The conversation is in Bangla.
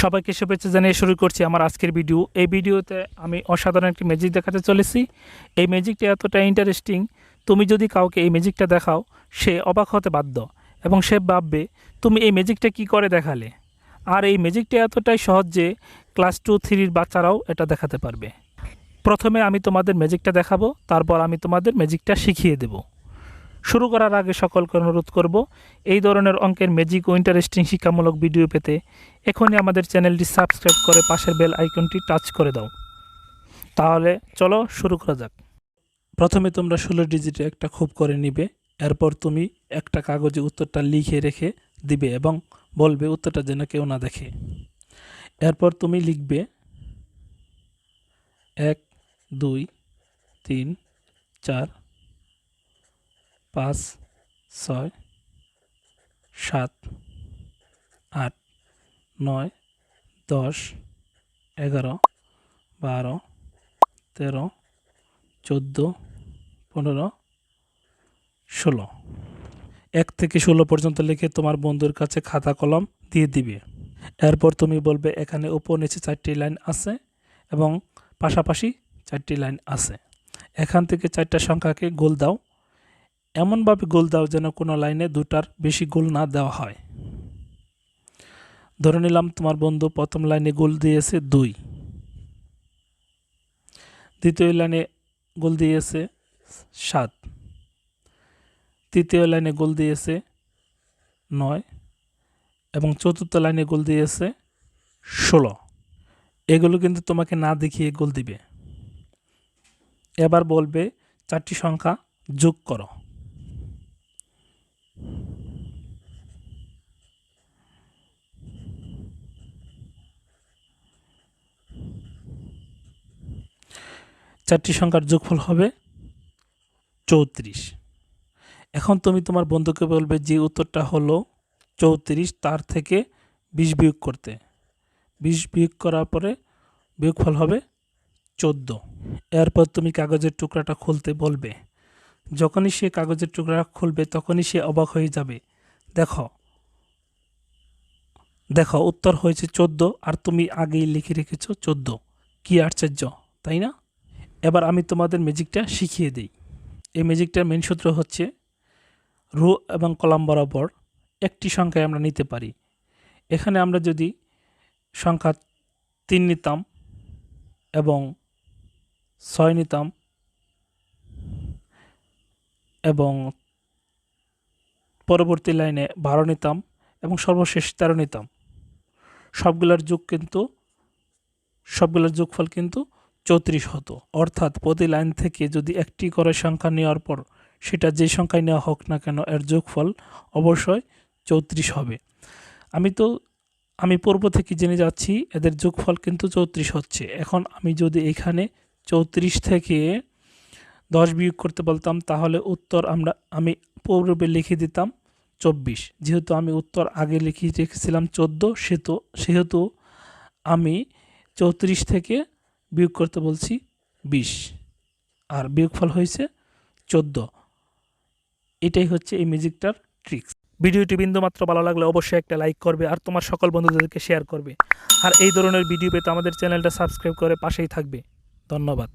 সবাইকে শুভেচ্ছা জানিয়ে শুরু করছি আমার আজকের ভিডিও। এই ভিডিওতে আমি অসাধারণ একটি ম্যাজিক দেখাতে চলেছি। এই ম্যাজিকটা এতটা ইন্টারেস্টিং, তুমি যদি কাউকে এই ম্যাজিকটা দেখাও সে অবাক হতে বাধ্য এবং সে ভাববে তুমি এই ম্যাজিকটা কি করে দেখালে। আর এই ম্যাজিকটা এতটাই সহজ যে ক্লাস 2-3 বাচ্চারাও এটা দেখাতে পারবে। প্রথমে আমি তোমাদের ম্যাজিকটা দেখাবো, তারপর আমি তোমাদের ম্যাজিকটা শিখিয়ে দেব। শুরু করার আগে সকলকে অনুরোধ করব, এই ধরনের অঙ্কের ম্যাজিক ও ইন্টারেস্টিং শিক্ষামূলক ভিডিও পেতে এখনই আমাদের চ্যানেলটি সাবস্ক্রাইব করে পাশের বেল আইকনটি টাচ করে দাও। তাহলে চলো শুরু করা যাক। প্রথমে তোমরা 16 ডিজিটে একটা খুব করে নিবে, এরপর তুমি একটা কাগজে উত্তরটা লিখে রেখে দিবে এবং বলবে উত্তরটা যেন কেউ না দেখে। এরপর তুমি লিখবে 1 2 3 4 5 6 7 8 9 10 11 12 13 14 15 16। 1 থেকে 16 পর্যন্ত লিখে তোমার বন্ধুর কাছে খাতা কলম দিয়ে দিবে। এরপর তুমি বলবে এখানে উপর নিচে 4টি লাইন আছে এবং পাশাপাশি 4টি লাইন আছে। এখান থেকে 4টা সংখ্যাকে গোল দাও, এমনভাবে গোল দাও যেন কোনো লাইনে 2টার বেশি গোল না দেওয়া হয়। ধরে নিলাম তোমার বন্ধু প্রথম লাইনে গোল দিয়েছে 2, দ্বিতীয় লাইনে গোল দিয়েছে 7, তৃতীয় লাইনে গোল দিয়েছে 9 এবং চতুর্থ লাইনে গোল দিয়েছে 16। এগুলো কিন্তু তোমাকে না দেখিয়ে গোল দিবে। এবার বলবে 4টি সংখ্যা যোগ করো। চারটি সংখ্যার যোগফল হবে 34। এখন তুমি তোমার বন্ধুকে বলবে যে উত্তরটা হলো 34 তার থেকে 20 বিয়োগ করতে। 20 বিয়োগ করার পরে বিয়োগফল হবে 14। এরপর তুমি কাগজের টুকরাটা খুলতে বলবে। যখনই সে কাগজের টুকরা খুলবে তখনই সে অবাক হয়ে যাবে। দেখো দেখো উত্তর হয়েছে 14 আর তুমি আগেই লিখে রেখেছো 14। কি আশ্চর্য, তাই না? এবার আমি তোমাদের ম্যাজিকটা শিখিয়ে দিই। এই ম্যাজিকটার মেন সূত্র হচ্ছে রো এবং কলাম বরাবর একটি সংখ্যায় আমরা নিতে পারি। এখানে আমরা যদি সংখ্যা 3 নিতাম এবং 6 নিতাম এবং পরবর্তী লাইনে 12 নিতাম এবং সর্বশেষ 13 নিতাম, সবগুলোর যোগফল কিন্তু 34 হতো। অর্থাৎ প্রতি লাইন থেকে যদি একটি করে সংখ্যা নেওয়ার পর সেটা যে সংখ্যায় নেওয়া হোক না কেন এর যোগফল অবশ্যই 34 হবে। আমি পূর্ব থেকে জেনে যাচ্ছি এদের যোগফল কিন্তু 34 হচ্ছে। এখন আমি যদি এখানে 34 থেকে 10 বিয়োগ করতে বলতাম তাহলে উত্তর আমি পূর্বে লিখে দিতাম 24। যেহেতু আমি উত্তর আগে লিখে রেখেছিলাম 14, সেহেতু আমি 34 থেকে বিয়োগ করতে বলছি 20 আর বিয়োগফল হয়েছে 14। এটাই হচ্ছে এই ম্যাজিকটার ট্রিক্স। ভিডিওটি বিন্দুমাত্র ভালো লাগলে অবশ্যই একটা লাইক করবে আর তোমার সকল বন্ধুদেরকে শেয়ার করবে। আর এই ধরনের ভিডিও পেতে আমাদের চ্যানেলটা সাবস্ক্রাইব করে পাশেই থাকবে। ধন্যবাদ।